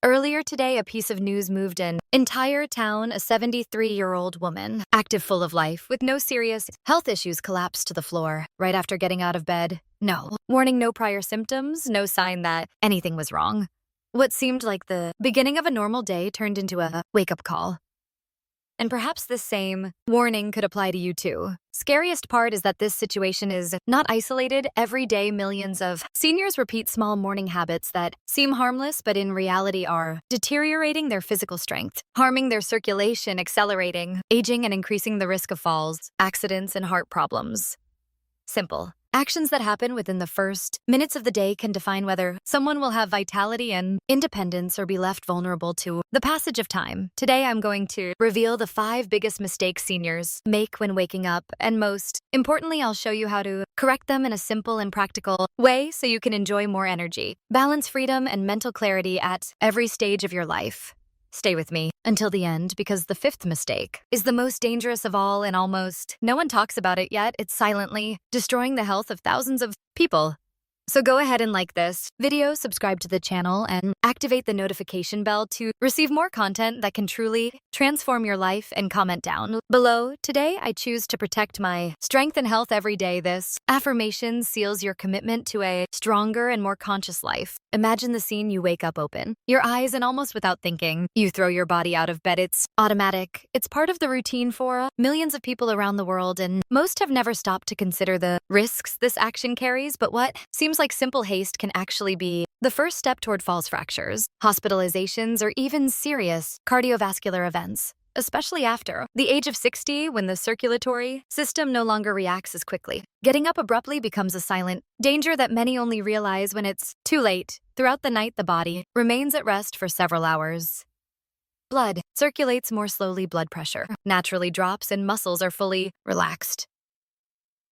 Earlier today, a piece of news moved an entire town. A 73-year-old woman, active, full of life, with no serious health issues, collapsed to the floor right after getting out of bed. No warning, no prior symptoms, no sign that anything was wrong. What seemed like the beginning of a normal day turned into a wake-up call. And perhaps this same warning could apply to you too. Scariest part is that this situation is not isolated. Every day, millions of seniors repeat small morning habits that seem harmless, but in reality are deteriorating their physical strength, harming their circulation, accelerating aging, and increasing the risk of falls, accidents, and heart problems. Simple. Actions that happen within the first minutes of the day can define whether someone will have vitality and independence or be left vulnerable to the passage of time. Today, I'm going to reveal the 5 biggest mistakes seniors make when waking up, and most importantly, I'll show you how to correct them in a simple and practical way so you can enjoy more energy, balance, freedom, and mental clarity at every stage of your life. Stay with me until the end, because the 5th mistake is the most dangerous of all, and almost no one talks about it yet. It's silently destroying the health of thousands of people. So go ahead and like this video, subscribe to the channel, and activate the notification bell to receive more content that can truly transform your life, and comment down below. Today, I choose to protect my strength and health every day. This affirmation seals your commitment to a stronger and more conscious life. Imagine the scene: you wake up, open your eyes, and almost without thinking, you throw your body out of bed. It's automatic. It's part of the routine for millions of people around the world, and most have never stopped to consider the risks this action carries. But what seems like simple haste can actually be the first step toward falls, fractures, hospitalizations, or even serious cardiovascular events, especially after the age of 60, when the circulatory system no longer reacts as quickly. Getting up abruptly becomes a silent danger that many only realize when it's too late. Throughout the night, the body remains at rest for several hours. Blood circulates more slowly, blood pressure naturally drops, and muscles are fully relaxed.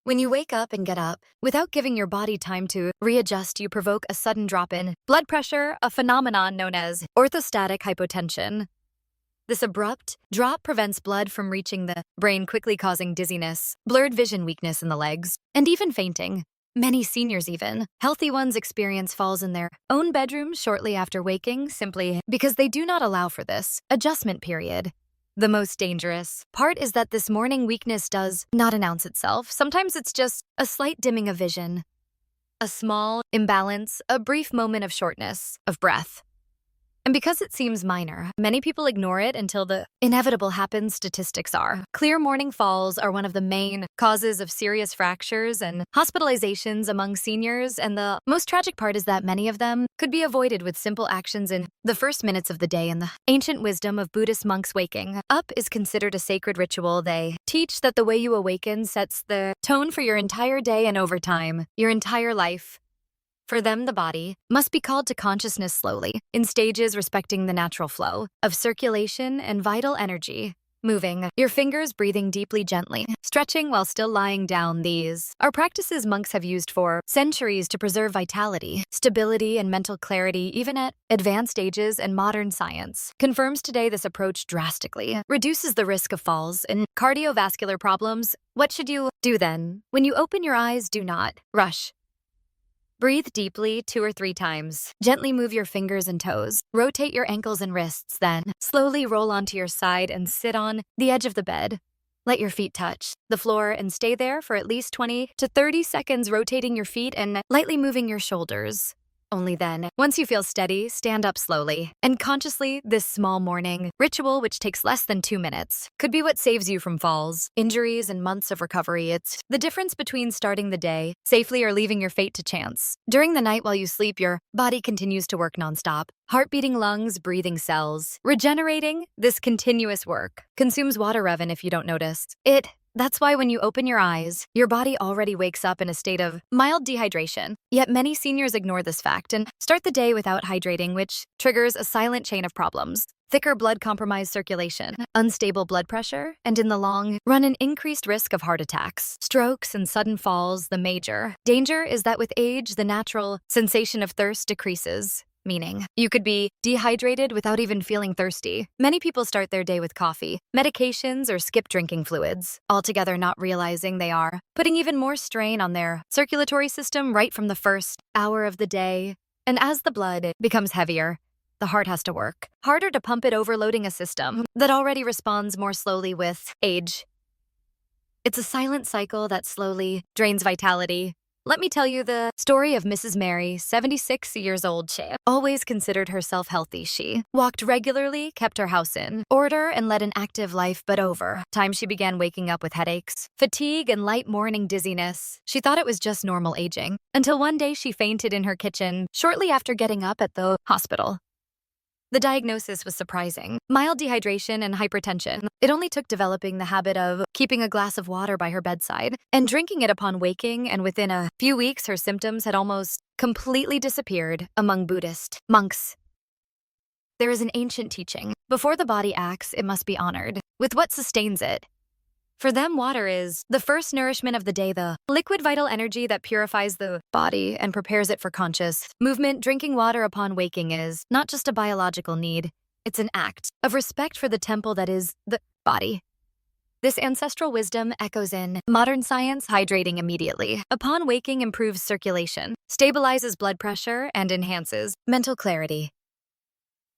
When you wake up and get up, without giving your body time to readjust, you provoke a sudden drop in blood pressure, a phenomenon known as orthostatic hypotension. This abrupt drop prevents blood from reaching the brain, quickly causing dizziness, blurred vision, weakness in the legs, and even fainting. Many seniors, even healthy ones, experience falls in their own bedrooms shortly after waking, simply because they do not allow for this adjustment period. The most dangerous part is that this morning weakness does not announce itself. Sometimes it's just a slight dimming of vision, a small imbalance, a brief moment of shortness of breath. And because it seems minor, many people ignore it until the inevitable happens. Statistics are clear: morning falls are one of the main causes of serious fractures and hospitalizations among seniors, and the most tragic part is that many of them could be avoided with simple actions in the first minutes of the day. In the ancient wisdom of Buddhist monks, waking up is considered a sacred ritual. They teach that the way you awaken sets the tone for your entire day, and over time, your entire life. For them, the body must be called to consciousness slowly, in stages, respecting the natural flow of circulation and vital energy. Moving your fingers, breathing deeply, gently, stretching while still lying down. These are practices monks have used for centuries to preserve vitality, stability, and mental clarity, even at advanced ages, and modern science confirms today this approach drastically reduces the risk of falls and cardiovascular problems. What should you do then? When you open your eyes, do not rush. Breathe deeply 2 or 3 times. Gently move your fingers and toes. Rotate your ankles and wrists, then slowly roll onto your side and sit on the edge of the bed. Let your feet touch the floor and stay there for at least 20 to 30 seconds, rotating your feet and lightly moving your shoulders. Only then, once you feel steady, stand up slowly and consciously. This small morning ritual, which takes less than 2 minutes, could be what saves you from falls, injuries, and months of recovery. It's the difference between starting the day safely or leaving your fate to chance. During the night while you sleep, your body continues to work nonstop. Heart-beating lungs, breathing cells, regenerating. This continuous work consumes water, even if you don't notice it. That's why when you open your eyes, your body already wakes up in a state of mild dehydration. Yet many seniors ignore this fact and start the day without hydrating, which triggers a silent chain of problems. Thicker blood, compromised circulation, unstable blood pressure, and in the long run, an increased risk of heart attacks, strokes, and sudden falls. The major danger is that with age, the natural sensation of thirst decreases. Meaning, you could be dehydrated without even feeling thirsty. Many people start their day with coffee, medications, or skip drinking fluids, altogether not realizing they are putting even more strain on their circulatory system right from the first hour of the day. And as the blood becomes heavier, the heart has to work harder to pump it, overloading a system that already responds more slowly with age. It's a silent cycle that slowly drains vitality. Let me tell you the story of Mrs. Mary, 76 years old. She always considered herself healthy. She walked regularly, kept her house in order, and led an active life, but over time she began waking up with headaches, fatigue, and light morning dizziness. She thought it was just normal aging, until one day she fainted in her kitchen shortly after getting up at the hospital. The diagnosis was surprising: mild dehydration and hypertension. It only took developing the habit of keeping a glass of water by her bedside and drinking it upon waking, and within a few weeks her symptoms had almost completely disappeared. Among Buddhist monks, there is an ancient teaching: before the body acts, it must be honored with what sustains it. For them, water is the first nourishment of the day, the liquid vital energy that purifies the body and prepares it for conscious movement. Drinking water upon waking is not just a biological need, it's an act of respect for the temple that is the body. This ancestral wisdom echoes in modern science. Hydrating immediately upon waking improves circulation, stabilizes blood pressure, and enhances mental clarity.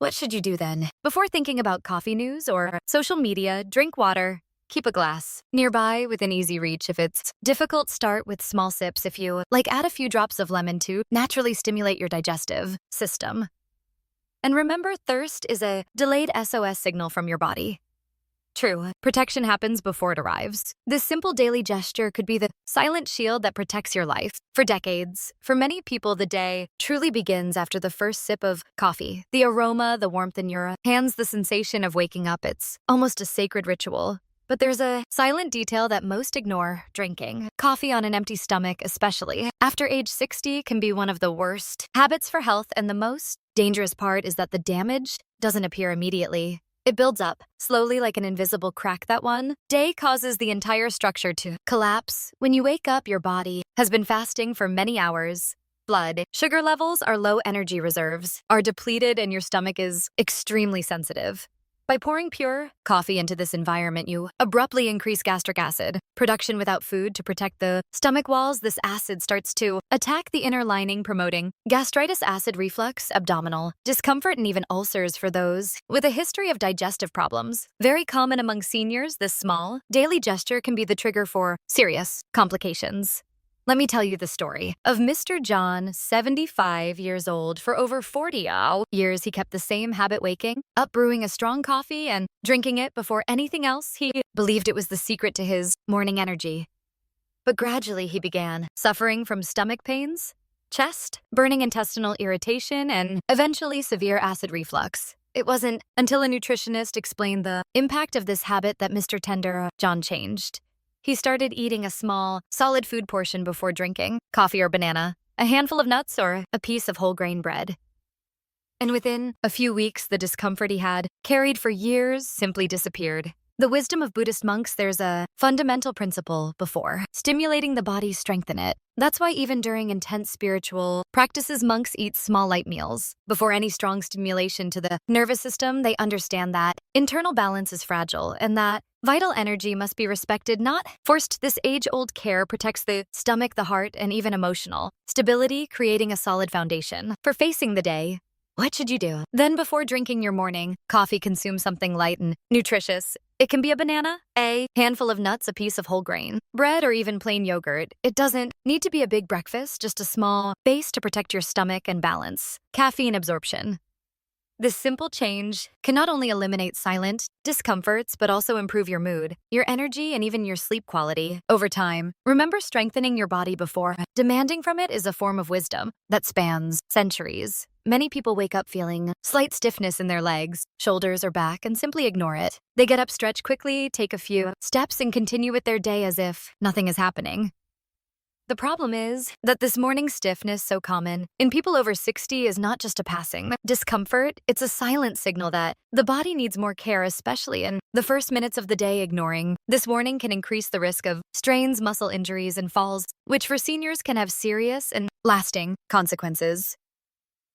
What should you do then? Before thinking about coffee news or social media, drink water. Keep a glass nearby within easy reach. If it's difficult, start with small sips. If you add a few drops of lemon to naturally stimulate your digestive system. And remember, thirst is a delayed SOS signal from your body. True, protection happens before it arrives. This simple daily gesture could be the silent shield that protects your life for decades. For many people, the day truly begins after the first sip of coffee. The aroma, the warmth in your hands, the sensation of waking up, it's almost a sacred ritual. But there's a silent detail that most ignore: drinking coffee on an empty stomach, especially after age 60, can be one of the worst habits for health, and the most dangerous part is that the damage doesn't appear immediately. It builds up slowly like an invisible crack. That one day causes the entire structure to collapse. When you wake up, your body has been fasting for many hours. Blood sugar levels are low, energy reserves are depleted, and your stomach is extremely sensitive. By pouring pure coffee into this environment, you abruptly increase gastric acid production without food to protect the stomach walls. This acid starts to attack the inner lining, promoting gastritis, acid reflux, abdominal discomfort, and even ulcers for those with a history of digestive problems. Very common among seniors, this small daily gesture can be the trigger for serious complications. Let me tell you the story of Mr. John, 75 years old. For over 40 years, he kept the same habit: waking up, brewing a strong coffee, and drinking it before anything else. He believed it was the secret to his morning energy. But gradually, he began suffering from stomach pains, chest, burning, intestinal irritation, and eventually severe acid reflux. It wasn't until a nutritionist explained the impact of this habit that Mr. Tender John changed. He started eating a small, solid food portion before drinking coffee or banana, a handful of nuts, or a piece of whole grain bread. And within a few weeks, the discomfort he had carried for years simply disappeared. The wisdom of Buddhist monks: there's a fundamental principle: before stimulating the body, strengthen it. That's why even during intense spiritual practices, monks eat small, light meals. Before any strong stimulation to the nervous system, they understand that internal balance is fragile and that vital energy must be respected, not forced. This age-old care protects the stomach, the heart, and even emotional stability, creating a solid foundation for facing the day. What should you do? Then, before drinking your morning coffee, consume something light and nutritious. It can be a banana, a handful of nuts, a piece of whole grain bread, or even plain yogurt. It doesn't need to be a big breakfast, just a small base to protect your stomach and balance caffeine absorption. This simple change can not only eliminate silent discomforts, but also improve your mood, your energy, and even your sleep quality over time. Remember, strengthening your body before demanding from it is a form of wisdom that spans centuries. Many people wake up feeling slight stiffness in their legs, shoulders, or back and simply ignore it. They get up, stretch quickly, take a few steps, and continue with their day as if nothing is happening. The problem is that this morning stiffness, so common in people over 60, is not just a passing discomfort. It's a silent signal that the body needs more care, especially in the first minutes of the day. Ignoring this warning can increase the risk of strains, muscle injuries, and falls, which for seniors can have serious and lasting consequences.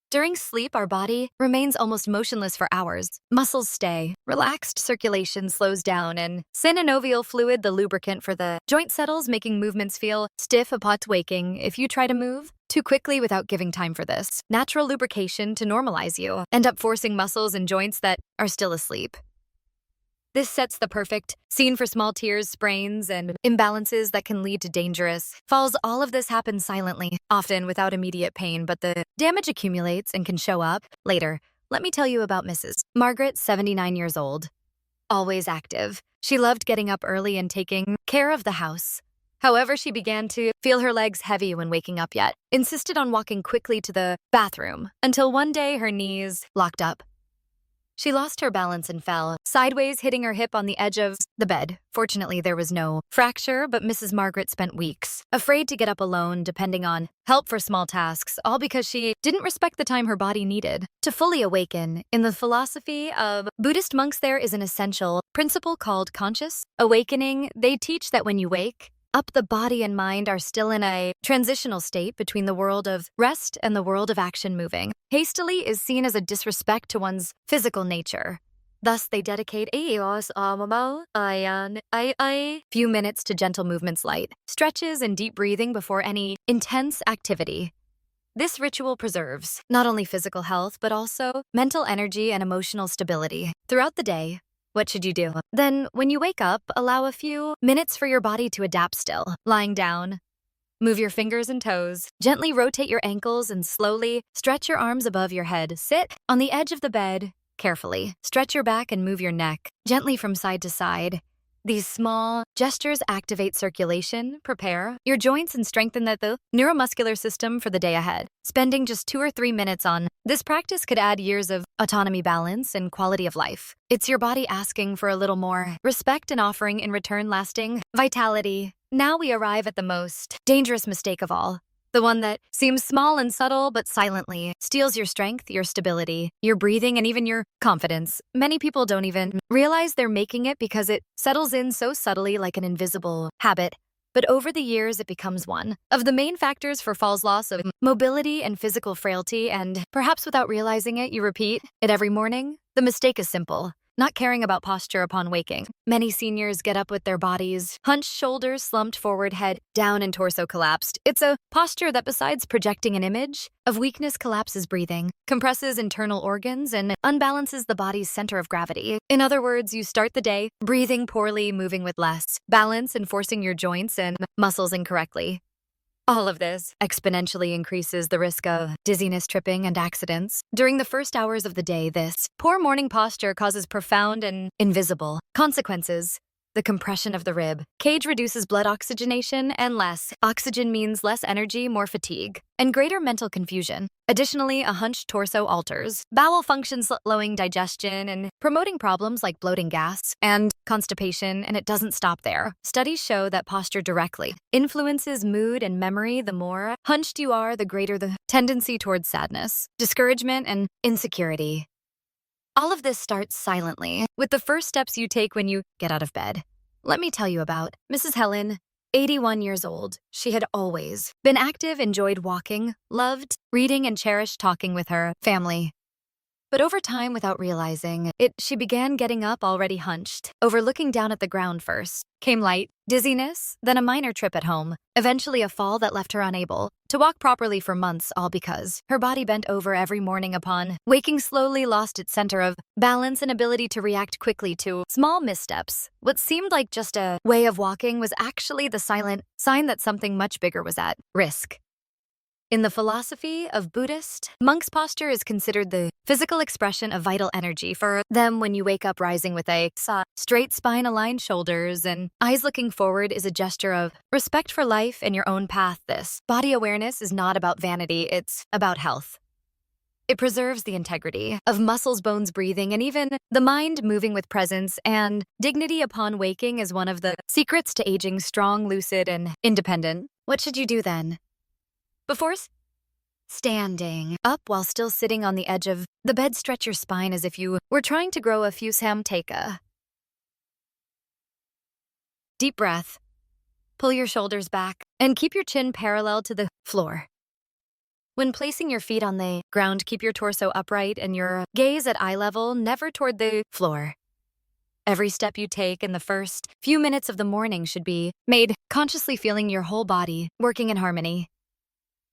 During sleep, our body remains almost motionless for hours. Muscles stay relaxed, circulation slows down, and synovial fluid, the lubricant for the joint, settles, making movements feel stiff upon waking. If you try to move, too quickly without giving time for this natural lubrication to normalize you, end up forcing muscles and joints that are still asleep. This sets the perfect scene for small tears, sprains, and imbalances that can lead to dangerous falls. All of this happens silently, often without immediate pain, but the damage accumulates and can show up later. Let me tell you about Mrs. Margaret, 79 years old. Always active, she loved getting up early and taking care of the house. However, she began to feel her legs heavy when waking up yet, insisted on walking quickly to the bathroom, until one day her knees locked up. She lost her balance and fell, sideways, hitting her hip on the edge of the bed. Fortunately, there was no fracture, but Mrs. Margaret spent weeks, afraid to get up alone, depending on help for small tasks, all because she didn't respect the time her body needed to fully awaken. In the philosophy of Buddhist monks, there is an essential principle called conscious awakening. They teach that when you wake up, the body and mind are still in a transitional state between the world of rest and the world of action. Moving hastily is seen as a disrespect to one's physical nature. Thus, they dedicate a few minutes to gentle movements, light stretches, and deep breathing before any intense activity. This ritual preserves not only physical health, but also mental energy and emotional stability. Throughout the day, what should you do? Then, when you wake up, allow a few minutes for your body to adapt still. Lying down, move your fingers and toes, gently rotate your ankles, and slowly stretch your arms above your head. Sit on the edge of the bed carefully. Stretch your back and move your neck gently from side to side. These small gestures activate circulation, prepare your joints, and strengthen the neuromuscular system for the day ahead. Spending just 2 or 3 minutes on this practice could add years of autonomy, balance, and quality of life. It's your body asking for a little more respect and offering in return lasting vitality. Now we arrive at the most dangerous mistake of all. The one that seems small and subtle, but silently steals your strength, your stability, your breathing, and even your confidence. Many people don't even realize they're making it because it settles in so subtly like an invisible habit. But over the years, it becomes one of the main factors for falls, loss of mobility and physical frailty, and perhaps without realizing it, you repeat it every morning. The mistake is simple. Not caring about posture upon waking. Many seniors get up with their bodies hunched, shoulders slumped forward, head down, and torso collapsed. It's a posture that, besides projecting an image of weakness, collapses breathing, compresses internal organs, and unbalances the body's center of gravity. In other words, you start the day breathing poorly, moving with less balance, and forcing your joints and muscles incorrectly. All of this exponentially increases the risk of dizziness, tripping, and accidents. During the first hours of the day, this poor morning posture causes profound and invisible consequences. The compression of the rib cage reduces blood oxygenation, and less oxygen means less energy, more fatigue, and greater mental confusion. Additionally, a hunched torso alters bowel function, slowing digestion and promoting problems like bloating, gas, and constipation, and it doesn't stop there. Studies show that posture directly influences mood and memory. The more hunched you are, the greater the tendency towards sadness, discouragement, and insecurity. All of this starts silently with the first steps you take when you get out of bed. Let me tell you about Mrs. Helen, 81 years old. She had always been active, enjoyed walking, loved reading, and cherished talking with her family. But over time, without realizing it, she began getting up already hunched, overlooking down at the ground. First came light dizziness, then a minor trip at home, eventually a fall that left her unable to walk properly for months, all because her body bent over every morning upon waking, slowly lost its center of balance and ability to react quickly to small missteps. What seemed like just a way of walking was actually the silent sign that something much bigger was at risk. In the philosophy of Buddhist monks, posture is considered the physical expression of vital energy. For them, when you wake up rising with a straight spine, aligned shoulders, and eyes looking forward is a gesture of respect for life and your own path. This body awareness is not about vanity, it's about health. It preserves the integrity of muscles, bones, breathing, and even the mind. Moving with presence and dignity upon waking is one of the secrets to aging strong, lucid, and independent. What should you do then? Before standing up while still sitting on the edge of the bed, stretch your spine as if you were trying to grow a fusam. Take a deep breath. Pull your shoulders back and keep your chin parallel to the floor. When placing your feet on the ground, keep your torso upright and your gaze at eye level, never toward the floor. Every step you take in the first few minutes of the morning should be made consciously, feeling your whole body working in harmony.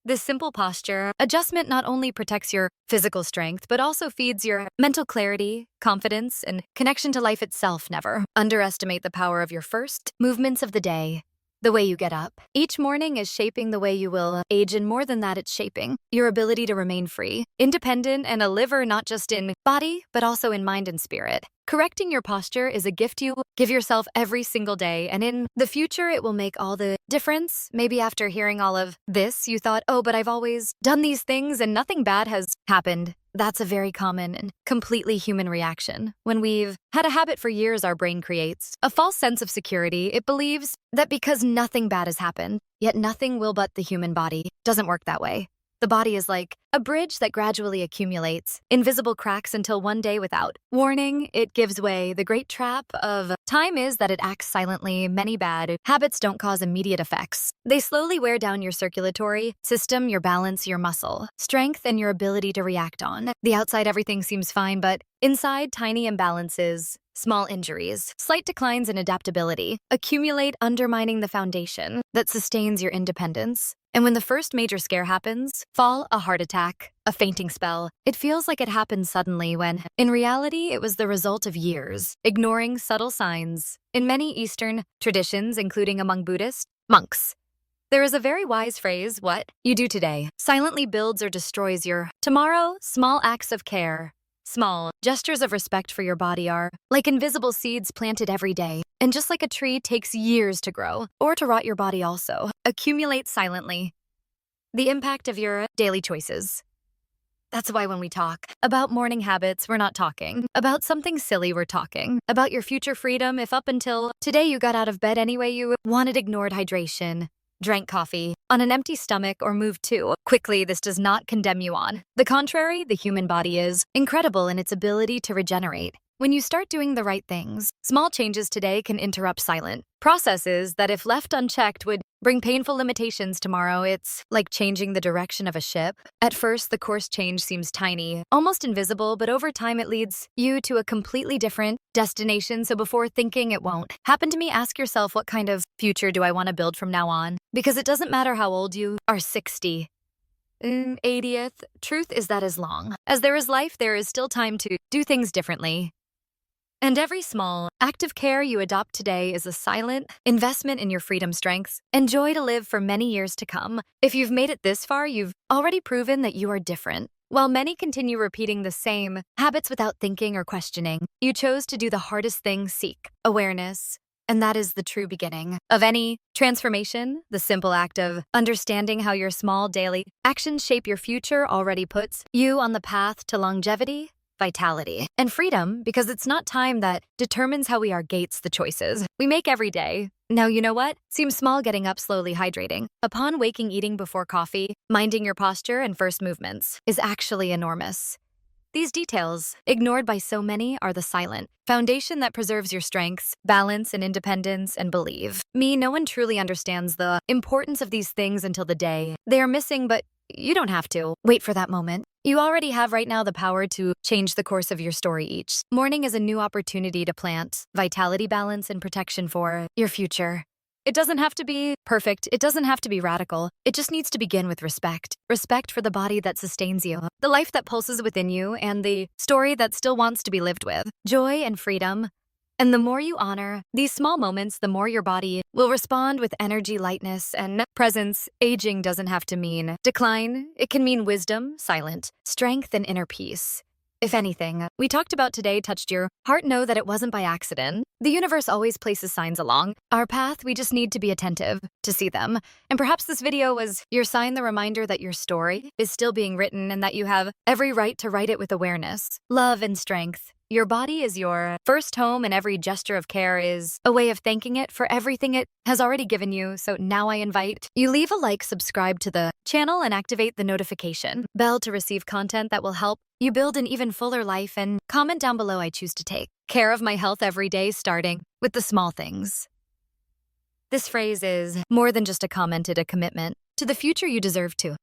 This simple posture adjustment not only protects your physical strength, but also feeds your mental clarity, confidence, and connection to life itself. Never underestimate the power of your first movements of the day. The way you get up. Each morning is shaping the way you will age, and more than that, it's shaping your ability to remain free, independent, and a liver not just in body, but also in mind and spirit. Correcting your posture is a gift you give yourself every single day, and in the future, it will make all the difference. Maybe after hearing all of this, you thought, oh, but I've always done these things and nothing bad has happened. That's a very common and completely human reaction. When we've had a habit for years, our brain creates a false sense of security. It believes that because nothing bad has happened, yet nothing will, but the human body doesn't work that way. The body is like a bridge that gradually accumulates invisible cracks until one day, without warning, it gives way. The great trap of time is that it acts silently. Many bad habits don't cause immediate effects. They slowly wear down your circulatory system, your balance, your muscle strength, and your ability to react on the outside. Everything seems fine, but inside, tiny imbalances, small injuries, slight declines in adaptability accumulate, undermining the foundation that sustains your independence. And when the first major scare happens, fall, a heart attack, a fainting spell, it feels like it happened suddenly when, in reality, it was the result of years ignoring subtle signs. In many Eastern traditions, including among Buddhist monks, there is a very wise phrase: what you do today silently builds or destroys your tomorrow. Small acts of care, small gestures of respect for your body are like invisible seeds planted every day. And just like a tree takes years to grow or to rot, your body also accumulates silently. The impact of your daily choices. That's why when we talk about morning habits, we're not talking about something silly. We're talking about your future freedom. If up until today you got out of bed anyway you wanted, ignored hydration, drank coffee on an empty stomach, or moved too quickly, this does not condemn you. On the contrary, the human body is incredible in its ability to regenerate. When you start doing the right things, small changes today can interrupt silent processes that, if left unchecked, would bring painful limitations tomorrow. It's like changing the direction of a ship. At first, the course change seems tiny, almost invisible, but over time it leads you to a completely different destination. So before thinking it won't happen to me, ask yourself, what kind of future do I want to build from now on? Because it doesn't matter how old you are, 60, 80th. Truth is that as long as there is life, there is still time to do things differently. And every small act of care you adopt today is a silent investment in your freedom, strengths, and joy to live for many years to come. If you've made it this far, you've already proven that you are different. While many continue repeating the same habits without thinking or questioning, you chose to do the hardest thing: seek awareness. And that is the true beginning of any transformation. The simple act of understanding how your small daily actions shape your future already puts you on the path to longevity, vitality, and freedom, because it's not time that determines how we are, gates the choices we make every day. Now, you know what? Seems small: getting up slowly, hydrating upon waking, eating before coffee, minding your posture, and first movements is actually enormous. These details, ignored by so many, are the silent foundation that preserves your strengths, balance, and independence. And believe me, no one truly understands the importance of these things until the day they are missing, but you don't have to wait for that moment. You already have right now the power to change the course of your story. Each morning is a new opportunity to plant vitality, balance, and protection for your future. It doesn't have to be perfect. It doesn't have to be radical. It just needs to begin with respect. Respect for the body that sustains you, the life that pulses within you, and the story that still wants to be lived with joy and freedom. And the more you honor these small moments, the more your body will respond with energy, lightness, and presence. Aging doesn't have to mean decline. It can mean wisdom, silent strength, and inner peace. If anything we talked about today touched your heart, know that it wasn't by accident. The universe always places signs along our path. We just need to be attentive to see them. And perhaps this video was your sign, the reminder that your story is still being written and that you have every right to write it with awareness, love, and strength. Your body is your first home, and every gesture of care is a way of thanking it for everything it has already given you. So now I invite you leave a like, subscribe to the channel, and activate the notification bell to receive content that will help you build an even fuller life. And comment down below, I choose to take care of my health every day, starting with the small things. This phrase is more than just a comment, it's a commitment to the future you deserve to.